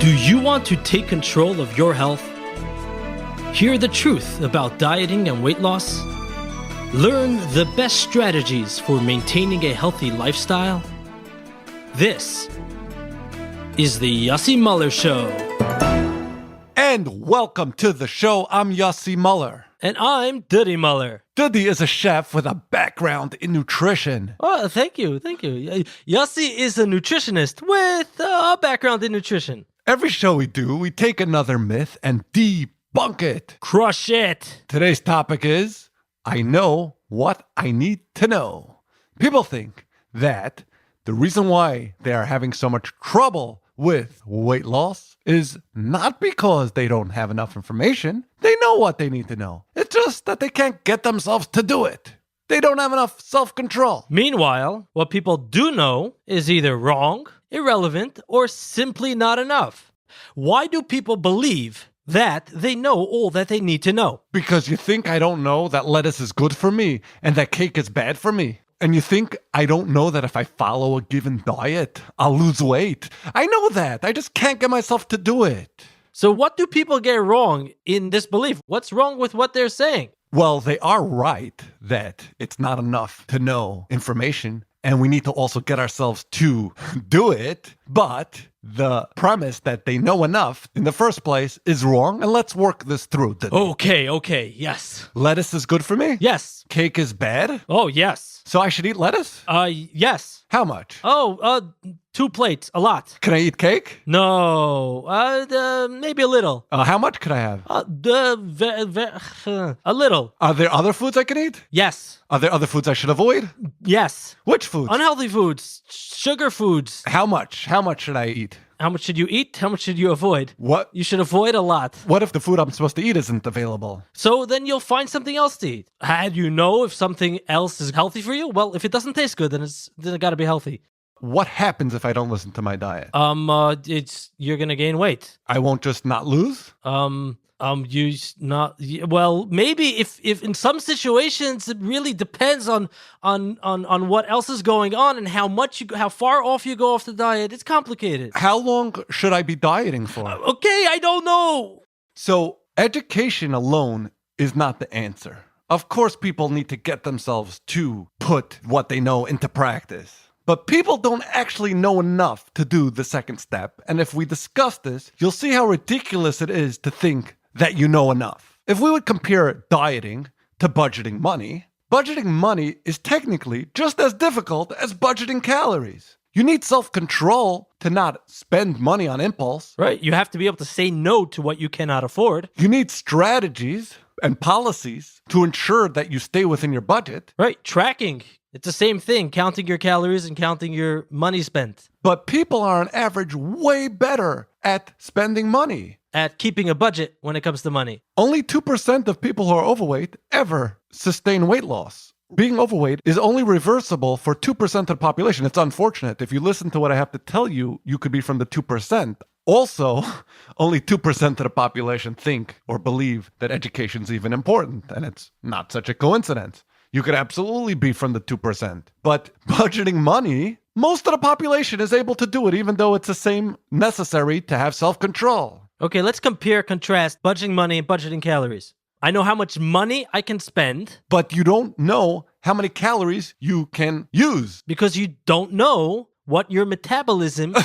Do you want to take control of your health? Hear the truth about dieting and weight loss? Learn the best strategies for maintaining a healthy lifestyle? This is the Yossi Muller Show. And welcome to the show. I'm Yossi Muller. And I'm Duddy Muller. Duddy is a chef with a background in nutrition. Oh, thank you. Yossi is a nutritionist with a background in nutrition. Every show we do, we take another myth and debunk it. Crush it. Today's topic is, I know what I need to know. People think that the reason why they are having so much trouble with weight loss is not because they don't have enough information. They know what they need to know. It's just that they can't get themselves to do it. They don't have enough self-control. Meanwhile, what people do know is either wrong, irrelevant, or simply not enough. Why do people believe that they know all that they need to know? Because you think I don't know that lettuce is good for me and that cake is bad for me. And you think I don't know that if I follow a given diet, I'll lose weight. I know that. I just can't get myself to do it. So what do people get wrong in this belief? What's wrong with what they're saying? Well, they are right that it's not enough to know information, and we need to also get ourselves to do it. But the premise that they know enough in the first place is wrong, and let's work this through. Okay, yes. Lettuce is good for me? Yes. Cake is bad? Oh, yes. So I should eat lettuce? Yes. How much? 2 plates, a lot. Can I eat cake? No, maybe a little. How much could I have? A little. Are there other foods I can eat? Yes. Are there other foods I should avoid? Yes. Which foods? Unhealthy foods, sugar foods. How much? How much should I eat? How much should you eat? How much should you avoid? What? You should avoid a lot. What if the food I'm supposed to eat isn't available? So then you'll find something else to eat. How do you know if something else is healthy for you? Well, if it doesn't taste good, then it got to be healthy. What happens if I don't listen to my diet? You're gonna gain weight. I won't just not lose? Maybe if in some situations it really depends on what else is going on and how far off you go off the diet. It's complicated. How long should I be dieting for? Okay, I don't know. So education alone is not the answer. Of course, people need to get themselves to put what they know into practice. But people don't actually know enough to do the second step. And if we discuss this, you'll see how ridiculous it is to think that you know enough. If we would compare dieting to budgeting money is technically just as difficult as budgeting calories. You need self-control to not spend money on impulse. Right, you have to be able to say no to what you cannot afford. You need strategies and policies to ensure that you stay within your budget. Right, tracking. It's the same thing, counting your calories and counting your money spent. But people are on average way better at spending money. At keeping a budget when it comes to money. Only 2% of people who are overweight ever sustain weight loss. Being overweight is only reversible for 2% of the population. It's unfortunate. If you listen to what I have to tell you, you could be from the 2%. Also, only 2% of the population think or believe that education is even important, and it's not such a coincidence. You could absolutely be from the 2%. But budgeting money, most of the population is able to do it, even though it's the same necessary to have self-control. Okay, let's contrast budgeting money and budgeting calories. I know how much money I can spend. But you don't know how many calories you can use. Because you don't know what your metabolism...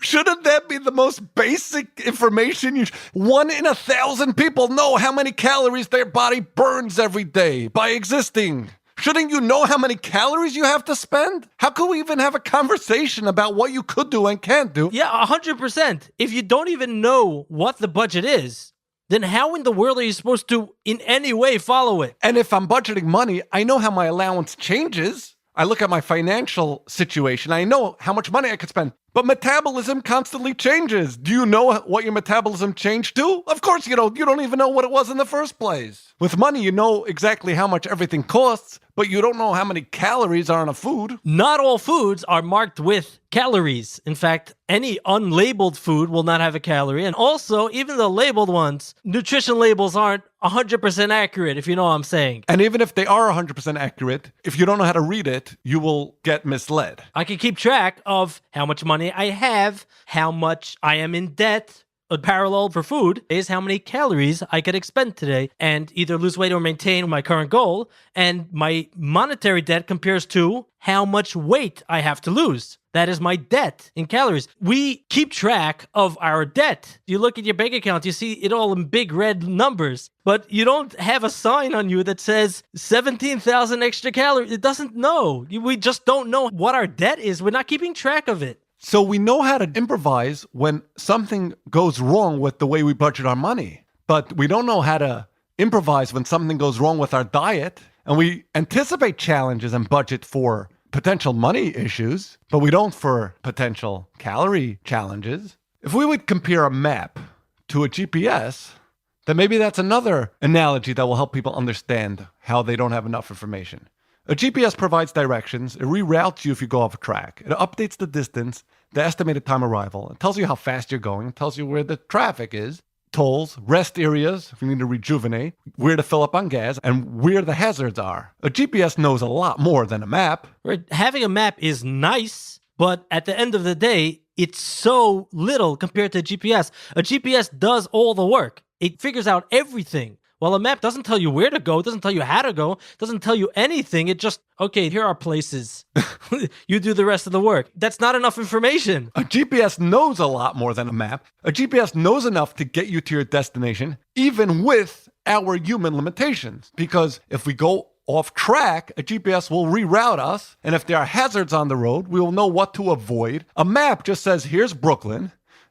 Shouldn't that be the most basic information? 1 in 1,000 people know how many calories their body burns every day by existing. Shouldn't you know how many calories you have to spend? How could we even have a conversation about what you could do and can't do? Yeah, 100%. If you don't even know what the budget is, then how in the world are you supposed to in any way follow it? And if I'm budgeting money, I know how my allowance changes. I look at my financial situation. I know how much money I could spend. But metabolism constantly changes. Do you know what your metabolism changed to? Of course you don't. You don't even know what it was in the first place. With money, you know exactly how much everything costs, but you don't know how many calories are in a food. Not all foods are marked with calories. In fact, any unlabeled food will not have a calorie. And also, even the labeled ones, nutrition labels aren't 100% accurate, if you know what I'm saying. And even if they are 100% accurate, if you don't know how to read it, you will get misled. I can keep track of how much money I have, how much I am in debt, a parallel for food is how many calories I could expend today and either lose weight or maintain my current goal. And my monetary debt compares to how much weight I have to lose. That is my debt in calories. We keep track of our debt. You look at your bank account, you see it all in big red numbers, but you don't have a sign on you that says 17,000 extra calories. It doesn't know. We just don't know what our debt is. We're not keeping track of it. So we know how to improvise when something goes wrong with the way we budget our money, but we don't know how to improvise when something goes wrong with our diet. And we anticipate challenges and budget for potential money issues, but we don't for potential calorie challenges. If we would compare a map to a GPS, then maybe that's another analogy that will help people understand how they don't have enough information. A GPS provides directions. It reroutes you if you go off track. It updates the distance, the estimated time arrival. It tells you how fast you're going. It tells you where the traffic is, tolls, rest areas if you need to rejuvenate, where to fill up on gas, and where the hazards are. A GPS knows a lot more than a map. Right. Having a map is nice, but at the end of the day, it's so little compared to a GPS. A GPS does all the work. It figures out everything. While a map doesn't tell you where to go, doesn't tell you how to go, doesn't tell you anything. It just, okay, here are places. You do the rest of the work. That's not enough information. A GPS knows a lot more than a map. A GPS knows enough to get you to your destination, even with our human limitations. Because if we go off track, a GPS will reroute us. And if there are hazards on the road, we will know what to avoid. A map just says, here's Brooklyn.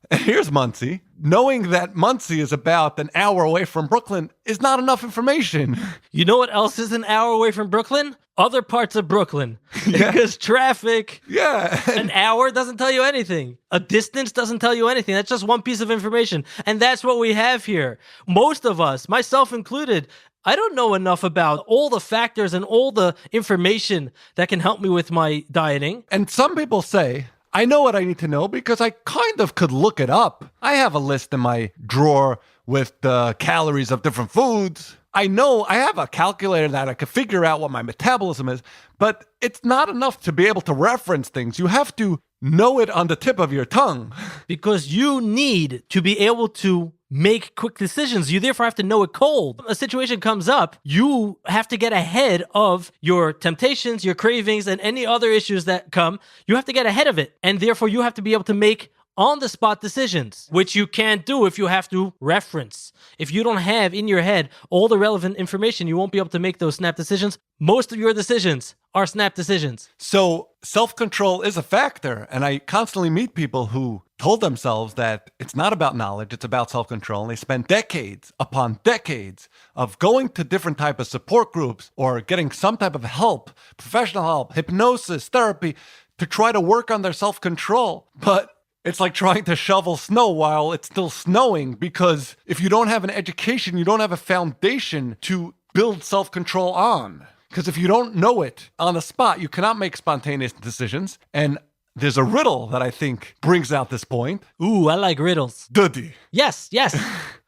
And here's Muncie. Knowing that Muncie is about an hour away from Brooklyn is not enough information. You know what else is an hour away from Brooklyn? Other parts of Brooklyn. Yeah. Because traffic. Yeah. An hour doesn't tell you anything. A distance doesn't tell you anything. That's just one piece of information. And that's what we have here. Most of us, myself included, I don't know enough about all the factors and all the information that can help me with my dieting. And some people say, I know what I need to know because I kind of could look it up. I have a list in my drawer with the calories of different foods. I know I have a calculator that I could figure out what my metabolism is, but it's not enough to be able to reference things. You have to know it on the tip of your tongue. Because you need to be able to make quick decisions. You therefore have to know it cold. A situation comes up, you have to get ahead of your temptations, your cravings, and any other issues that come. You have to get ahead of it. And therefore you have to be able to make on-the-spot decisions, which you can't do if you have to reference. If you don't have in your head all the relevant information, you won't be able to make those snap decisions. Most of your decisions are snap decisions. So self-control is a factor. And I constantly meet people who told themselves that it's not about knowledge, it's about self-control. And they spend decades upon decades of going to different type of support groups or getting some type of help, professional help, hypnosis, therapy, to try to work on their self-control. But it's like trying to shovel snow while it's still snowing, because if you don't have an education, you don't have a foundation to build self-control on. Because if you don't know it on the spot, you cannot make spontaneous decisions. And there's a riddle that I think brings out this point. Ooh, I like riddles. Duddy. Yes.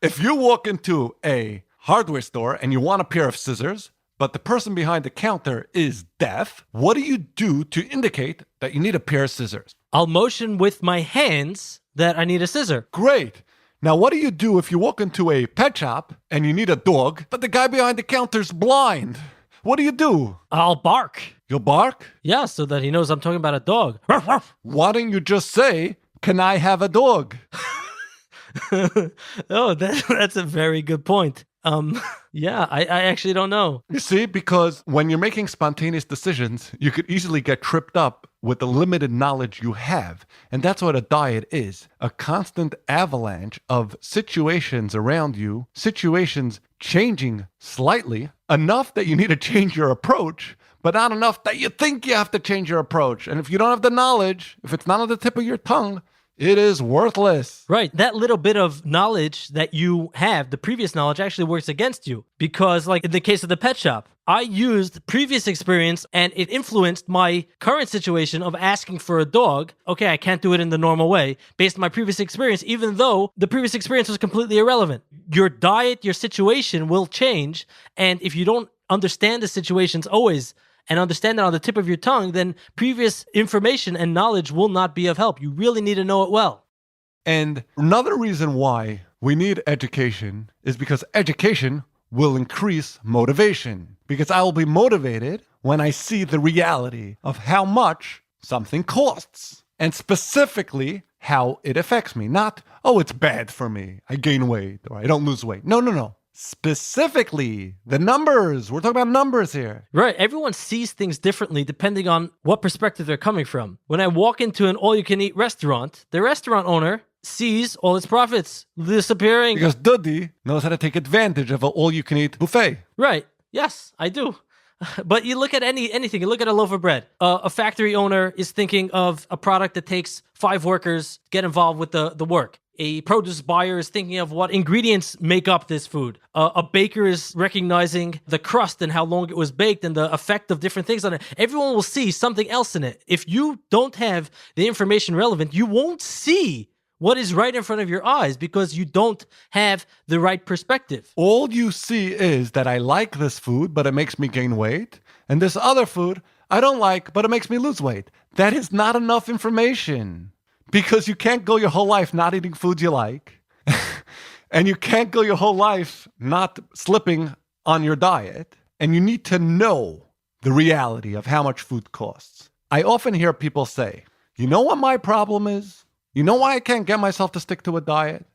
If you walk into a hardware store and you want a pair of scissors, but the person behind the counter is deaf, what do you do to indicate that you need a pair of scissors? I'll motion with my hands that I need a scissor. Great. Now, what do you do if you walk into a pet shop and you need a dog, but the guy behind the counter's blind? What do you do? I'll bark. You'll bark? Yeah, so that he knows I'm talking about a dog. Why don't you just say, can I have a dog? Oh, that's a very good point. Yeah, I actually don't know. You see, because when you're making spontaneous decisions, you could easily get tripped up with the limited knowledge you have. And that's what a diet is. A constant avalanche of situations around you, situations changing slightly, enough that you need to change your approach, but not enough that you think you have to change your approach. And if you don't have the knowledge, if it's not on the tip of your tongue, it is worthless. Right. That little bit of knowledge that you have, the previous knowledge, actually works against you. Because like in the case of the pet shop, I used previous experience and it influenced my current situation of asking for a dog. Okay, I can't do it in the normal way based on my previous experience, even though the previous experience was completely irrelevant. Your diet, your situation will change. And if you don't understand the situations always and understand it on the tip of your tongue, then previous information and knowledge will not be of help. You really need to know it well. And another reason why we need education is because education will increase motivation. Because I will be motivated when I see the reality of how much something costs. And specifically, how it affects me. Not, oh, it's bad for me. I gain weight or I don't lose weight. No. Specifically, the numbers. We're talking about numbers here. Right. Everyone sees things differently depending on what perspective they're coming from. When I walk into an all-you-can-eat restaurant, the restaurant owner sees all its profits disappearing. Because Dudi knows how to take advantage of an all-you-can-eat buffet. Right. Yes, I do. But you look at anything, you look at a loaf of bread. A factory owner is thinking of a product that takes 5 workers to get involved with the work. A produce buyer is thinking of what ingredients make up this food. A baker is recognizing the crust and how long it was baked and the effect of different things on it. Everyone will see something else in it. If you don't have the information relevant, you won't see what is right in front of your eyes because you don't have the right perspective. All you see is that I like this food, but it makes me gain weight. And this other food I don't like, but it makes me lose weight. That is not enough information. Because you can't go your whole life not eating foods you like. And you can't go your whole life not slipping on your diet. And you need to know the reality of how much food costs. I often hear people say, you know what my problem is? You know why I can't get myself to stick to a diet?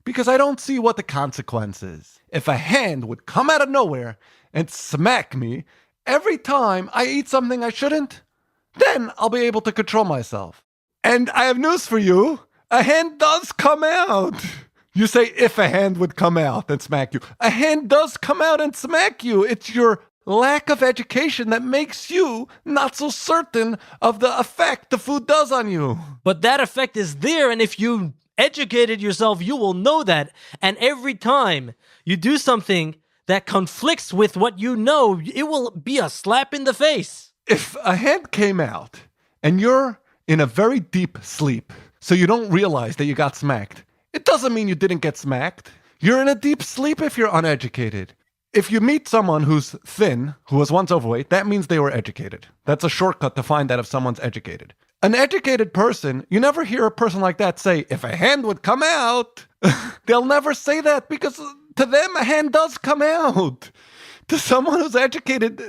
Because I don't see what the consequence is. If a hand would come out of nowhere and smack me every time I eat something I shouldn't, then I'll be able to control myself. And I have news for you. A hand does come out. You say if a hand would come out and smack you. A hand does come out and smack you. It's your lack of education that makes you not so certain of the effect the food does on you. But that effect is there, and if you educated yourself, you will know that. And every time you do something that conflicts with what you know, it will be a slap in the face. If a hand came out and you're in a very deep sleep, so you don't realize that you got smacked, it doesn't mean you didn't get smacked. You're in a deep sleep if you're uneducated. If you meet someone who's thin, who was once overweight, that means they were educated. That's a shortcut to find out if someone's educated. An educated person, you never hear a person like that say, if a hand would come out. They'll never say that because to them, a hand does come out. To someone who's educated,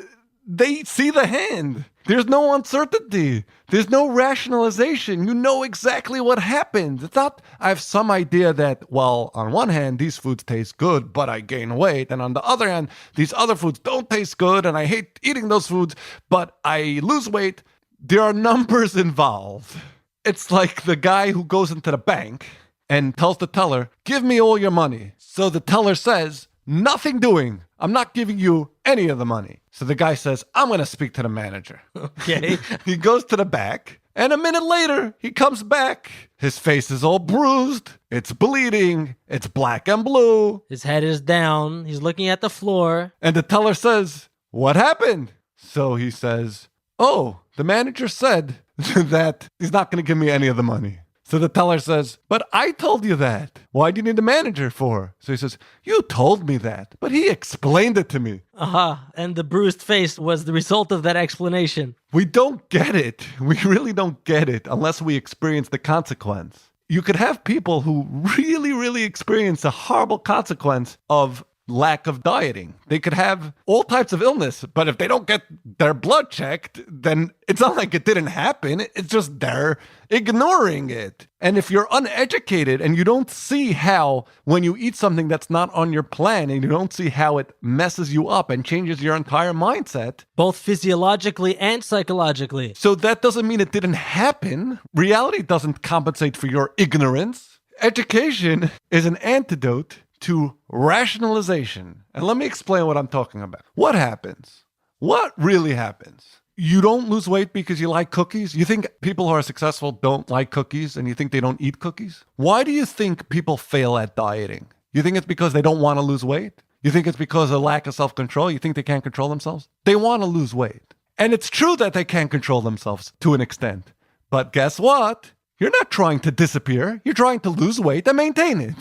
they see the hand. There's no uncertainty. There's no rationalization. You know exactly what happened. It's not, I have some idea that, well, on one hand, these foods taste good, but I gain weight. And on the other hand, these other foods don't taste good, and I hate eating those foods, but I lose weight. There are numbers involved. It's like the guy who goes into the bank and tells the teller, give me all your money. So the teller says, nothing doing. I'm not giving you any of the money. So the guy says, I'm going to speak to the manager. Okay. He goes to the back, and a minute later, he comes back. His face is all bruised. It's bleeding. It's black and blue. His head is down. He's looking at the floor. And the teller says, what happened? So he says, oh, the manager said that he's not going to give me any of the money. So the teller says, but I told you that. Why do you need a manager for? So he says, you told me that, but he explained it to me. And the bruised face was the result of that explanation. We don't get it. We really don't get it unless we experience the consequence. You could have people who really, really experience a horrible consequence of lack of dieting. They could have all types of illness, but if they don't get their blood checked, then it's not like it didn't happen. It's just they're ignoring it. And if you're uneducated and you don't see how when you eat something that's not on your plan and you don't see how it messes you up and changes your entire mindset, both physiologically and psychologically. So that doesn't mean it didn't happen. Reality doesn't compensate for your ignorance. Education is an antidote to rationalization. And let me explain what I'm talking about. What happens? What really happens? You don't lose weight because you like cookies? You think people who are successful don't like cookies and you think they don't eat cookies? Why do you think people fail at dieting? You think it's because they don't want to lose weight? You think it's because of lack of self-control? You think they can't control themselves? They want to lose weight. And it's true that they can't control themselves to an extent. But guess what? You're not trying to disappear. You're trying to lose weight and maintain it.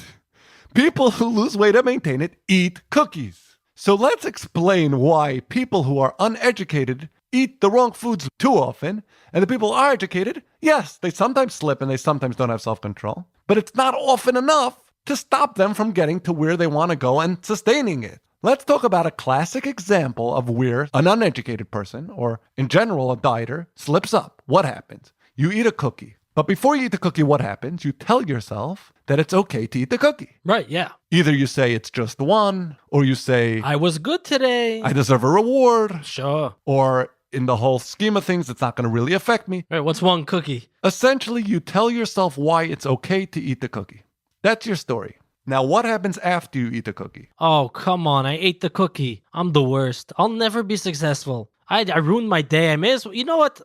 People who lose weight and maintain it eat cookies. So let's explain why people who are uneducated eat the wrong foods too often, and the people who are educated, yes, they sometimes slip and they sometimes don't have self-control, but it's not often enough to stop them from getting to where they want to go and sustaining it. Let's talk about a classic example of where an uneducated person, or in general a dieter, slips up. What happens? You eat a cookie. But before you eat the cookie, what happens? You tell yourself that it's okay to eat the cookie. Right, yeah. Either you say it's just one, or you say, I was good today. I deserve a reward. Sure. Or in the whole scheme of things, it's not going to really affect me. Right, what's one cookie? Essentially, you tell yourself why it's okay to eat the cookie. That's your story. Now, what happens after you eat the cookie? Oh, come on. I ate the cookie. I'm the worst. I'll never be successful. I ruined my day. I may as well. You know what?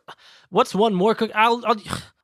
What's one more cookie?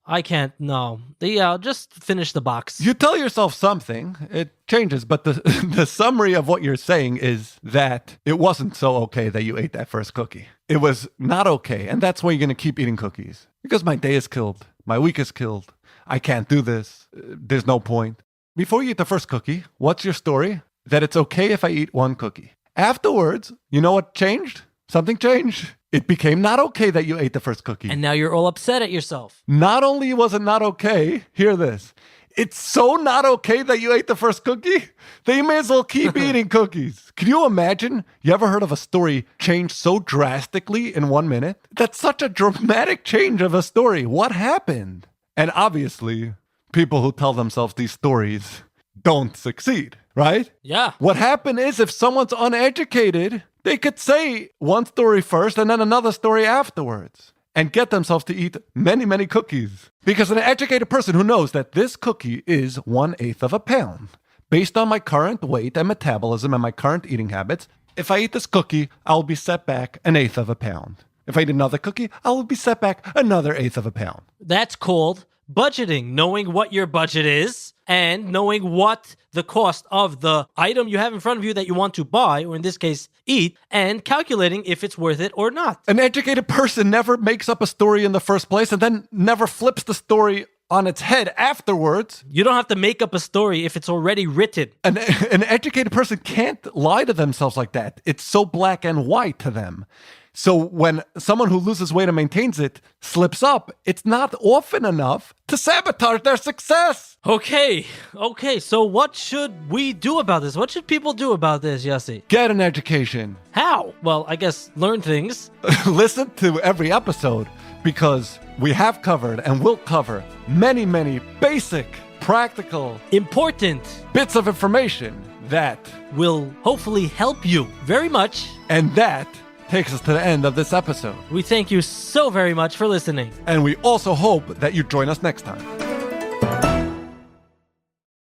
I can't. No. Yeah, just finish the box. You tell yourself something. It changes. But the summary of what you're saying is that it wasn't so okay that you ate that first cookie. It was not okay. And that's why you're going to keep eating cookies. Because my day is killed. My week is killed. I can't do this. There's no point. Before you eat the first cookie, what's your story? That it's okay if I eat one cookie. Afterwards, you know what changed? Something changed. It became not okay that you ate the first cookie. And now you're all upset at yourself. Not only was it not okay, hear this. It's so not okay that you ate the first cookie that you may as well keep eating cookies. Can you imagine? You ever heard of a story change so drastically in 1 minute? That's such a dramatic change of a story. What happened? And obviously, people who tell themselves these stories don't succeed, right? Yeah. What happened is if someone's uneducated, they could say one story first and then another story afterwards and get themselves to eat many, many cookies. Because an educated person who knows that this cookie is 1/8 of a pound, based on my current weight and metabolism and my current eating habits, if I eat this cookie, I'll be set back 1/8 of a pound. If I eat another cookie, I will be set back another 1/8 of a pound. That's called budgeting, knowing what your budget is and knowing what the cost of the item you have in front of you that you want to buy, or in this case, eat, and calculating if it's worth it or not. An educated person never makes up a story in the first place and then never flips the story on its head afterwards. You don't have to make up a story if it's already written. An educated person can't lie to themselves like that. It's so black and white to them. So when someone who loses weight and maintains it slips up, it's not often enough to sabotage their success. Okay. So what should we do about this? What should people do about this, Yossi? Get an education. How? Well, I guess learn things. Listen to every episode because we have covered and will cover many, many basic, practical, important bits of information that will hopefully help you very much. And that takes us to the end of this episode. We thank you so very much for listening. And we also hope that you join us next time.